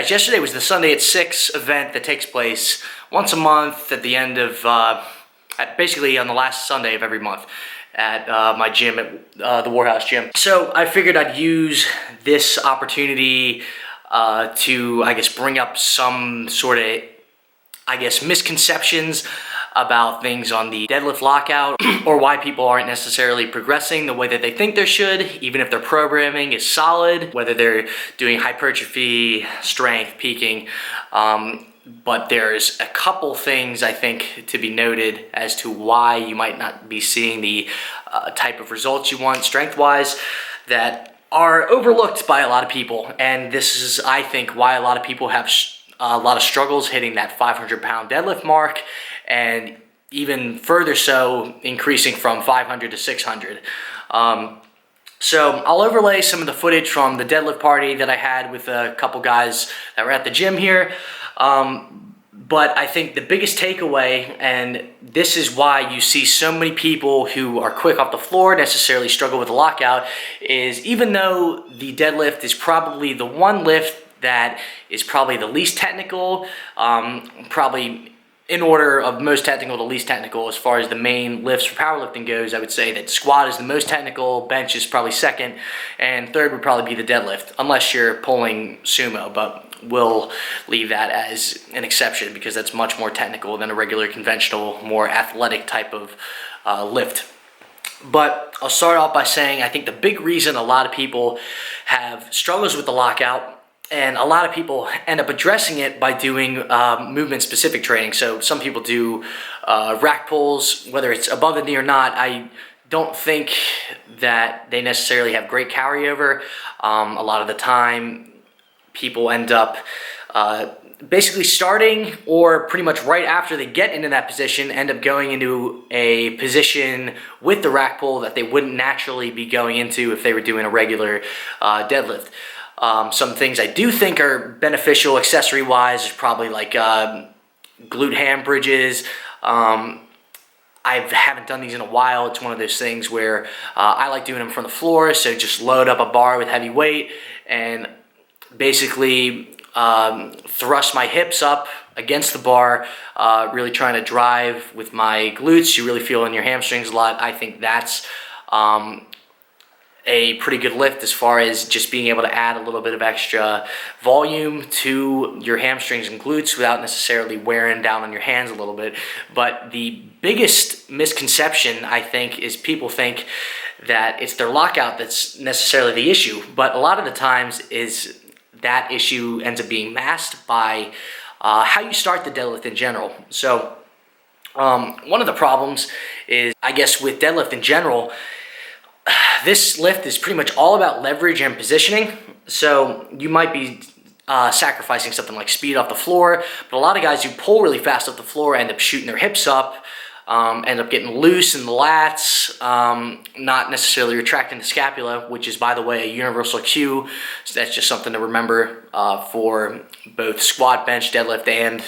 guys, yesterday was the Sunday at 6 event that takes place once a month at the end of, basically on the last Sunday of every month at my gym, at the Warhouse Gym. So I figured I'd use this opportunity to, I guess, bring up some sort of, I guess, misconceptions about things on the deadlift lockout or why people aren't necessarily progressing the way that they think they should, even if their programming is solid, whether they're doing hypertrophy, strength, peaking. But there's a couple things I think to be noted as to why you might not be seeing the type of results you want strength-wise that are overlooked by a lot of people. And this is, I think, why a lot of people have a lot of struggles hitting that 500-pound deadlift mark, and even further so increasing from 500 to 600. So I'll overlay some of the footage from the deadlift party that I had with a couple guys that were at the gym here. But I think the biggest takeaway, and this is why you see so many people who are quick off the floor necessarily struggle with the lockout, is even though the deadlift is probably the one lift that is probably the least technical, probably in order of most technical to least technical as far as the main lifts for powerlifting goes, I would say that squat is the most technical, bench is probably second, and third would probably be the deadlift, unless you're pulling sumo, but we'll leave that as an exception because that's much more technical than a regular conventional, more athletic type of lift. But I'll start off by saying I think the big reason a lot of people have struggles with the lockout, and a lot of people end up addressing it by doing movement-specific training. So some people do rack pulls, whether it's above the knee or not. I don't think that they necessarily have great carryover. A lot of the time, people end up basically starting, or pretty much right after they get into that position, end up going into a position with the rack pull that they wouldn't naturally be going into if they were doing a regular deadlift. Some things I do think are beneficial accessory-wise is probably like glute ham bridges. I haven't done these in a while. It's one of those things where I like doing them from the floor, so just load up a bar with heavy weight and basically thrust my hips up against the bar, really trying to drive with my glutes. You really feel in your hamstrings a lot. I think that's a pretty good lift as far as just being able to add a little bit of extra volume to your hamstrings and glutes without necessarily wearing down on your hands a little bit. But the biggest misconception, I think, is people think that it's their lockout that's necessarily the issue. But a lot of the times is that issue ends up being masked by how you start the deadlift in general. So one of the problems is, I guess, with deadlift in general, this lift is pretty much all about leverage and positioning. So you might be sacrificing something like speed off the floor, but a lot of guys who pull really fast off the floor end up shooting their hips up, end up getting loose in the lats, not necessarily retracting the scapula, which is, by the way, a universal cue. So that's just something to remember for both squat, bench, deadlift, and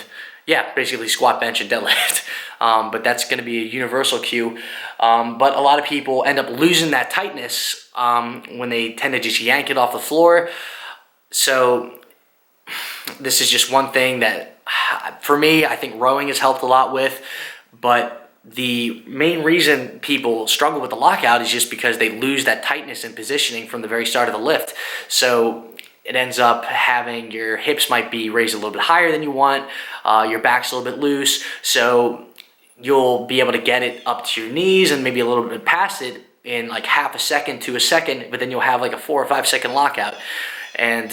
basically squat, bench, and deadlift. But that's going to be a universal cue. But a lot of people end up losing that tightness when they tend to just yank it off the floor. So this is just one thing that, for me, I think rowing has helped a lot with. But the main reason people struggle with the lockout is just because they lose that tightness and positioning from the very start of the lift. So it ends up having your hips might be raised a little bit higher than you want, your back's a little bit loose, so you'll be able to get it up to your knees and maybe a little bit past it in like half a second to a second, but then you'll have like a 4 or 5 second lockout. And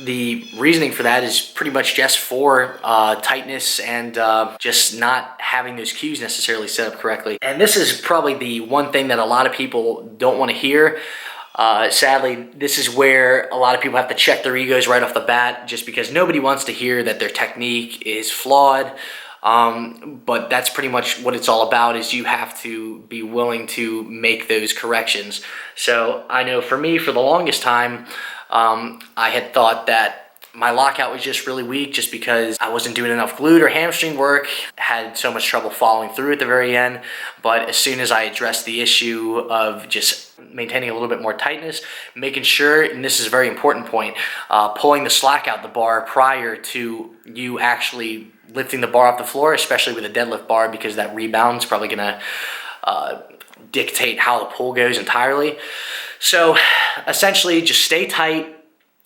the reasoning for that is pretty much just for tightness and just not having those cues necessarily set up correctly. And this is probably the one thing that a lot of people don't want to hear. Sadly, this is where a lot of people have to check their egos right off the bat, just because nobody wants to hear that their technique is flawed. But that's pretty much what it's all about, is you have to be willing to make those corrections. So I know for me, for the longest time, I had thought that My lockout was just really weak just because I wasn't doing enough glute or hamstring work. Had so much trouble following through at the very end. But as soon as I addressed the issue of just maintaining a little bit more tightness, making sure, and this is a very important point, pulling the slack out the bar prior to you actually lifting the bar off the floor, especially with a deadlift bar, because that rebound is probably gonna dictate how the pull goes entirely. So essentially just stay tight.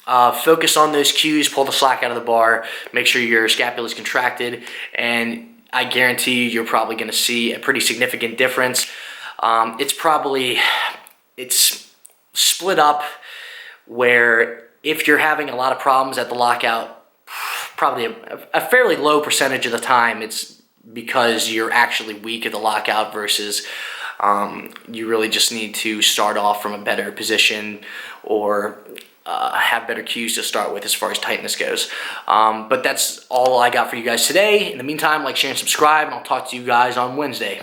Focus on those cues, pull the slack out of the bar, make sure your scapula is contracted, and I guarantee you, you're probably going to see a pretty significant difference. It's split up where if you're having a lot of problems at the lockout, probably a fairly low percentage of the time, it's because you're actually weak at the lockout versus you really just need to start off from a better position or have better cues to start with as far as tightness goes. But that's all I got for you guys today. In the meantime, like, share, and subscribe, and I'll talk to you guys on Wednesday.